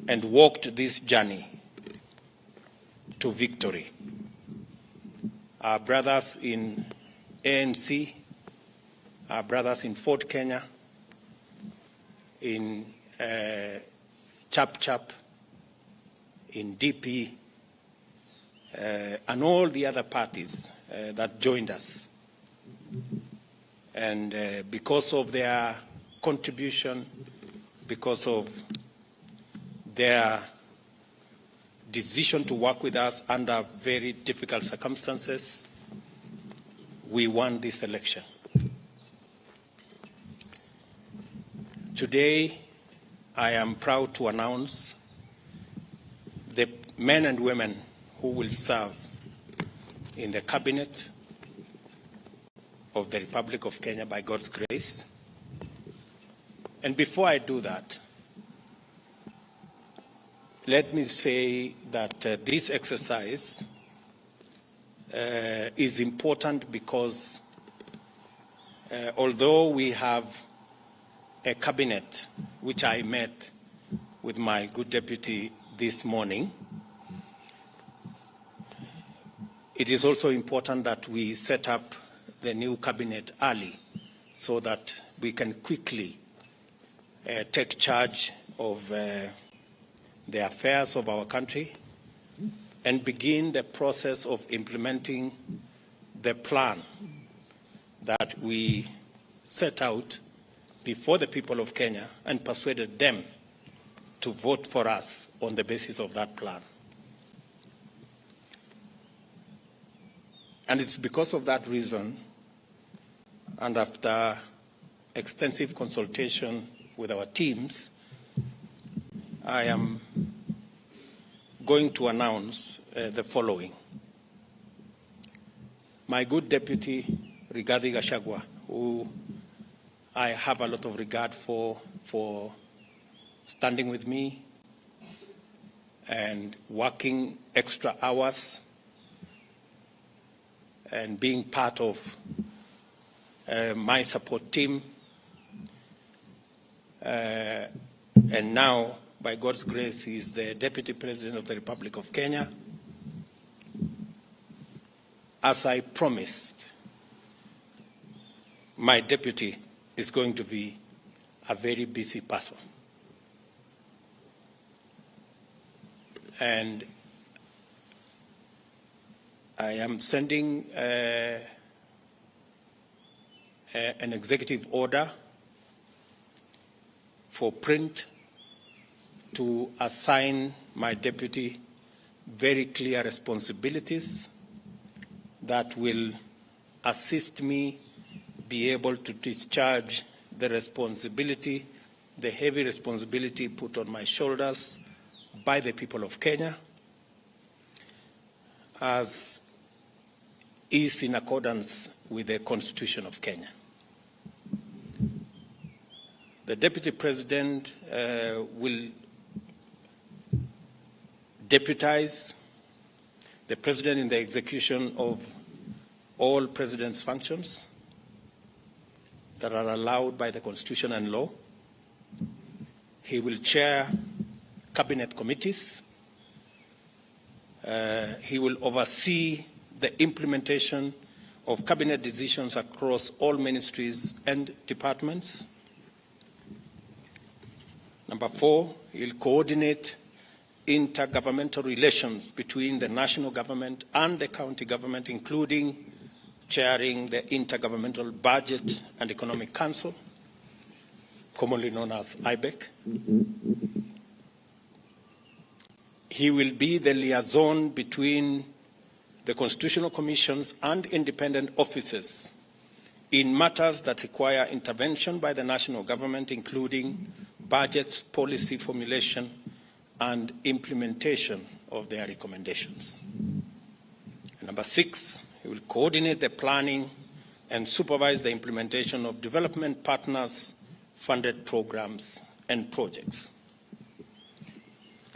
and walked this journey to victory. Our brothers in ANC, our brothers in Fort Kenya, in Chap Chap, in DP, and all the other parties that joined us. And because of their contribution, because of their decision to work with us under very difficult circumstances, we won this election. Today, I am proud to announce the men and women who will serve in the cabinet of the Republic of Kenya by God's grace. And before I do that, let me say that this exercise is important because although we have a cabinet, which I met with my good deputy this morning, it is also important that we set up the new cabinet early so that we can quickly take charge of the affairs of our country and begin the process of implementing the plan that we set out before the people of Kenya and persuaded them to vote for us on the basis of that plan. And it's because of that reason, and after extensive consultation with our teams, I am going to announce the following. My good deputy, Rigathi Gachagua, who I have a lot of regard for standing with me and working extra hours and being part of my support team. And now, by God's grace, he is the Deputy President of the Republic of Kenya. As I promised, my deputy is going to be a very busy person. And I am sending an executive order for print to assign my deputy very clear responsibilities that will assist me be able to discharge the responsibility, the heavy responsibility put on my shoulders by the people of Kenya, as is in accordance with the Constitution of Kenya. The Deputy President will deputize the President in the execution of all President's functions that are allowed by the Constitution and law. He will chair cabinet committees. He will oversee the implementation of cabinet decisions across all ministries and departments. Number 4, he will coordinate intergovernmental relations between the national government and the county government, including chairing the Intergovernmental Budget and Economic Council, commonly known as IBEC. He will be the liaison between the constitutional commissions and independent offices in matters that require intervention by the national government, including budgets, policy formulation, and implementation of their recommendations. And number 6, he will coordinate the planning and supervise the implementation of development partners' funded programs and projects.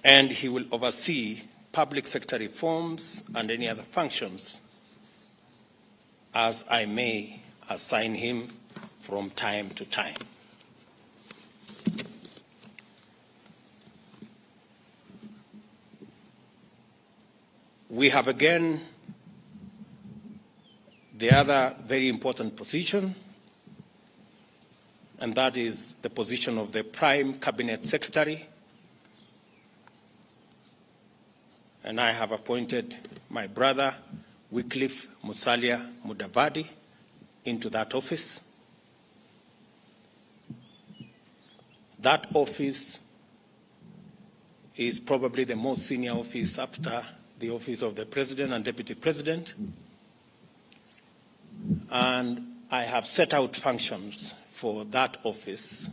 And he will oversee public sector reforms and any other functions as I may assign him from time to time. We have again the other very important position, and that is the position of the Prime Cabinet Secretary. And I have appointed my brother, Wycliffe Musalia Mudavadi, into that office. That office is probably the most senior office after the office of the President and Deputy President. And I have set out functions for that office.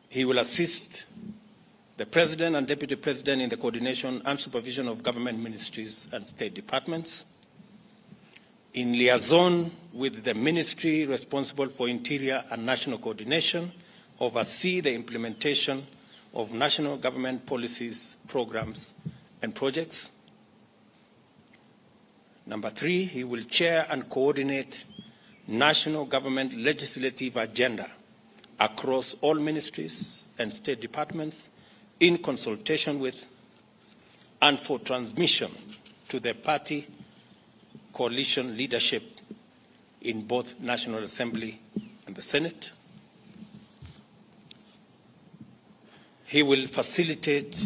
He will assist the President and Deputy President in the coordination and supervision of government ministries and state departments, in liaison with the ministry responsible for interior and national coordination, oversee the implementation of national government policies, programs, and projects. Number 3, he will chair and coordinate national government legislative agenda across all ministries and state departments in consultation with and for transmission to the party coalition leadership in both National Assembly and the Senate. He will facilitate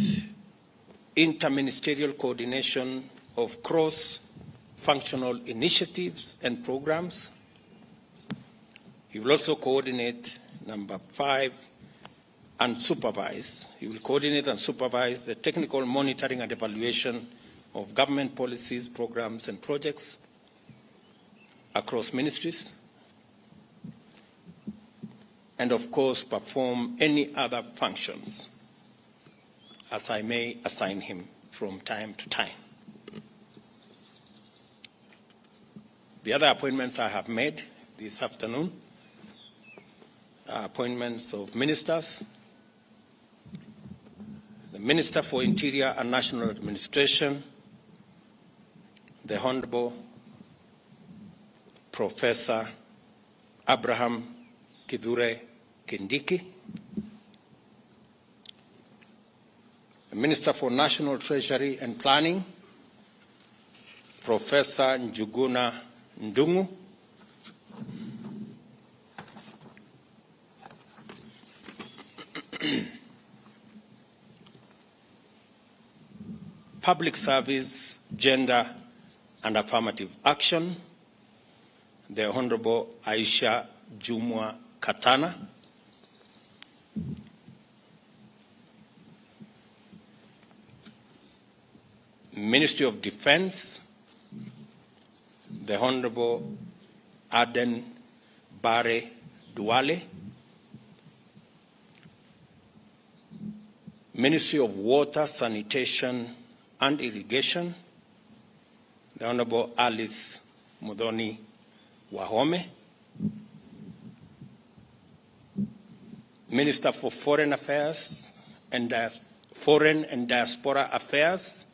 interministerial coordination of cross-functional initiatives and programs. He will also coordinate, number 5, and supervise. He will coordinate and supervise the technical monitoring and evaluation of government policies, programs, and projects across ministries, and of course perform any other functions as I may assign him from time to time. The other appointments I have made this afternoon are appointments of ministers. The Minister for Interior and National Administration, the Honorable Professor Abraham Kithure Kindiki, the Minister for National Treasury and Planning, Professor Njuguna Ndungu, Public Service, Gender and Affirmative Action, the Honorable Aisha Jumwa Katana, Ministry of Defense, the Honorable Aden Bare Duale, Ministry of Water, Sanitation and Irrigation, the Honorable Alice Mudoni Wahome, Minister for Foreign Affairs and Diaspora Affairs,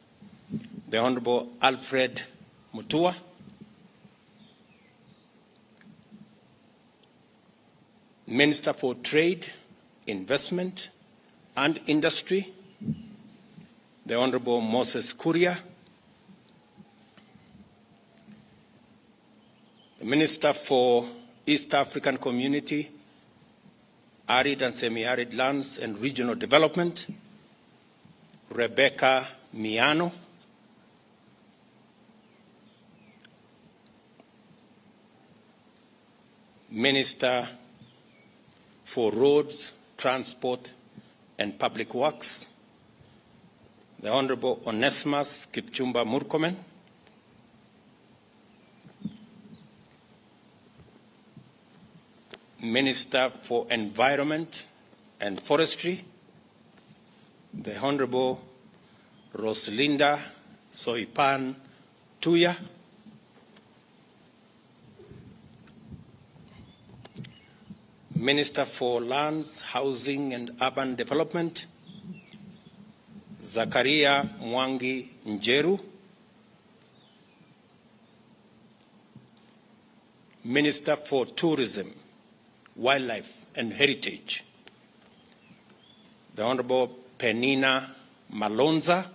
the Honorable Alfred Mutua, Minister for Trade, Investment and Industry, the Honorable Moses Kuria, the Minister for East African Community, Arid and Semi-Arid Lands and Regional Development, Rebecca Miano, Minister for Roads, Transport and Public Works, the Honorable Onesimus Kipchumba Murkomen, Minister for Environment and Forestry, the Honorable Rosalinda Soipan Tuya, Minister for Lands, Housing and Urban Development, Zakaria Mwangi Njeru, Minister for Tourism, Wildlife and Heritage, the Honorable Penina Malonza,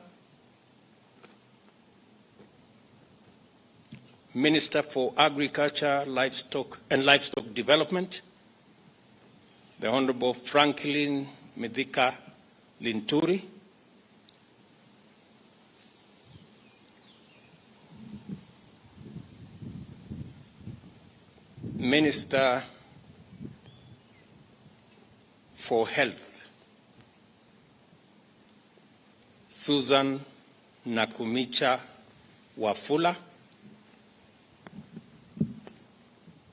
Minister for Agriculture, Livestock Development, the Honorable Franklin Mithika Linturi, Minister for Health, Susan Nakumicha Wafula,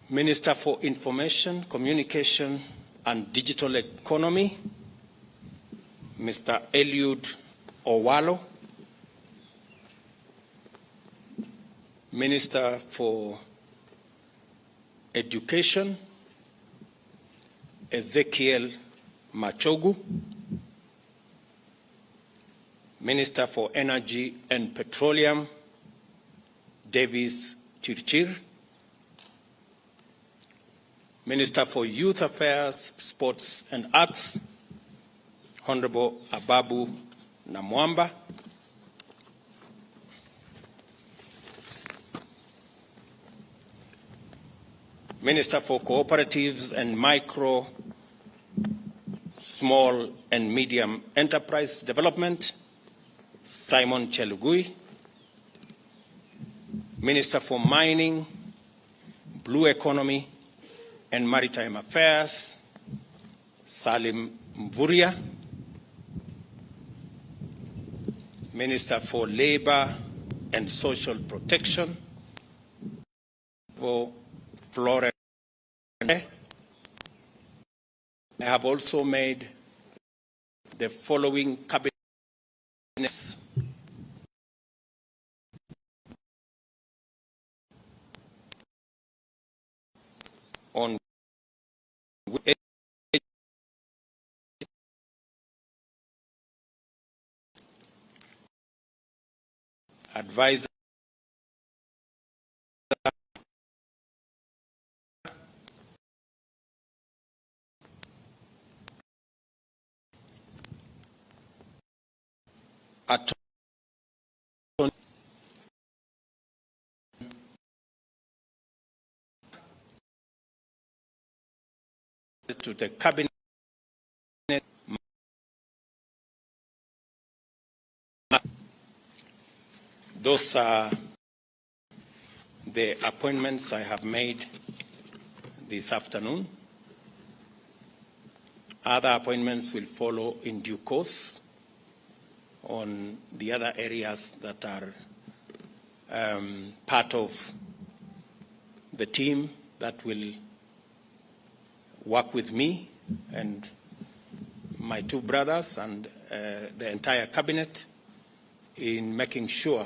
Minister for Information, Communication and Digital Economy, Mr. Eliud Owalo, Minister for Education, Ezekiel Machogu, Minister for Energy and Petroleum, Davis Chirchir, Minister for Youth Affairs, Sports and Arts, Honorable Ababu Namwamba, Minister for Cooperatives and Micro, Small and Medium Enterprise Development, Simon Chelugui, Minister for Mining, Blue Economy and Maritime Affairs, Salim Mvurya, Minister for Labor and Social Protection, for Florence. I have also made the following cabinets on advisor to the cabinet. Those are the appointments I have made this afternoon. Other appointments will follow in due course on the other areas that are part of the team that will work with me and my two brothers and the entire cabinet in making sure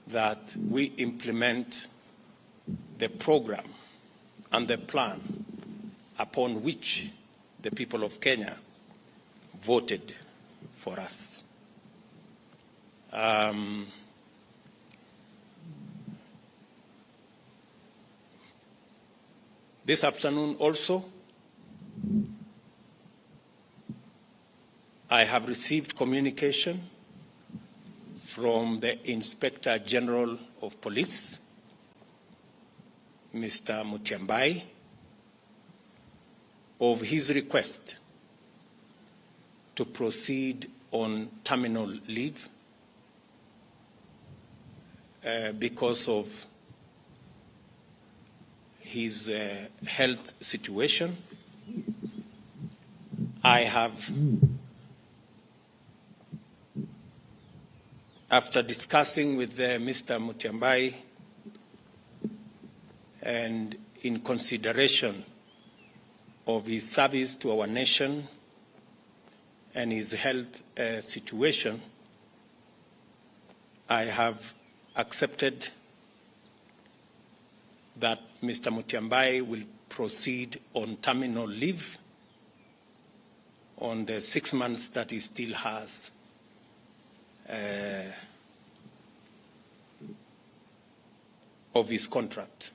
that we implement the program and the plan upon which the people of Kenya voted for us. This afternoon also, I have received communication from the Inspector General of Police, Mr. Mutiambai, of his request to proceed on terminal leave because of his health situation. I have, after discussing with Mr. Mutiambai and in consideration of his service to our nation and his health situation, I have accepted that Mr. Mutiambai will proceed on terminal leave on the 6 months that he still has of his contract.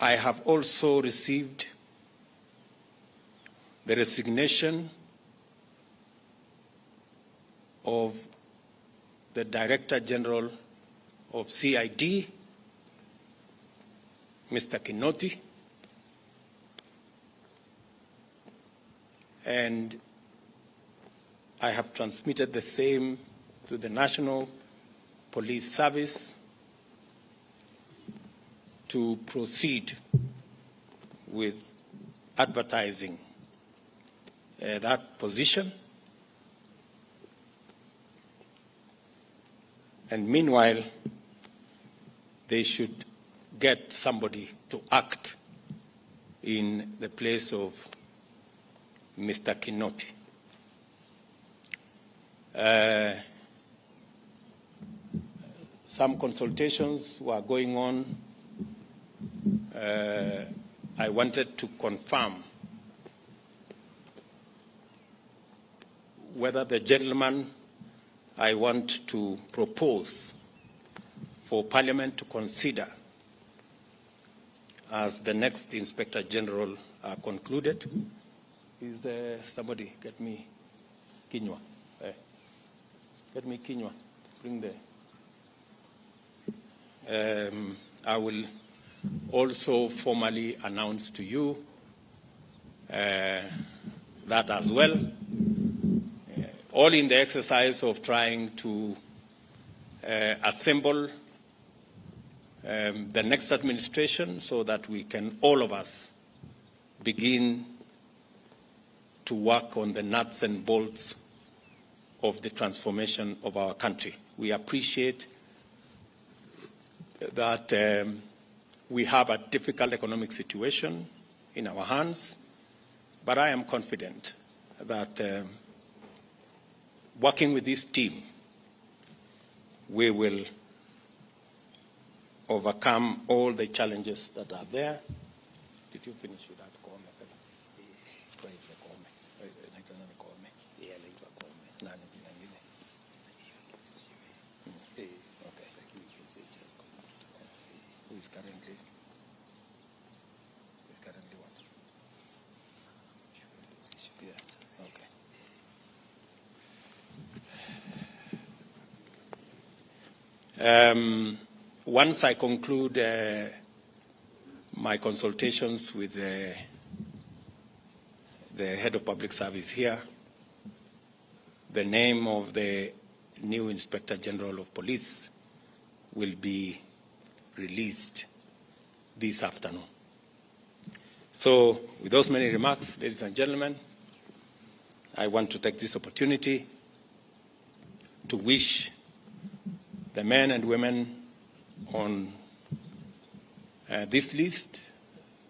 I have also received the resignation of the Director General of CID, Mr. Kinoti, and I have transmitted the same to the National Police Service to proceed with advertising that position. And meanwhile, they should get somebody to act in the place of Mr. Kinoti. Some consultations were going on. I wanted to confirm whether the gentleman I want to propose for Parliament to consider as the next Inspector General are concluded. Is there somebody? Get me Kinywa. Get me Kinywa. Bring the. I will also formally announce to you that as well, all in the exercise of trying to assemble the next administration so that we can, all of us, begin to work on the nuts and bolts of the transformation of our country. We appreciate that we have a difficult economic situation in our hands, but I am confident that working with this team, we will overcome all the challenges that are there. Did you finish with that? Once I conclude my consultations with the head of public service here, the name of the new Inspector General of Police will be released this afternoon. So, with those many remarks, ladies and gentlemen, I want to take this opportunity to wish the men and women on this list,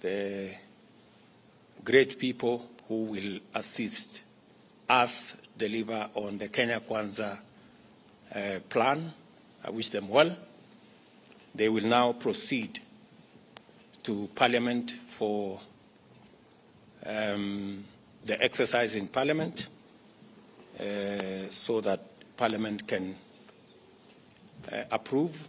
the great people who will assist us deliver on the Kenya Kwanza plan. I wish them well. They will now proceed to Parliament for the exercise in Parliament so that Parliament can approve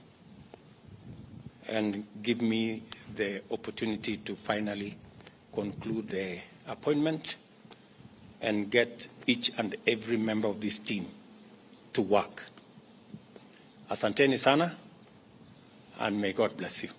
and give me the opportunity to finally conclude the appointment and get each and every member of this team to work. Asanteni sana, and may God bless you.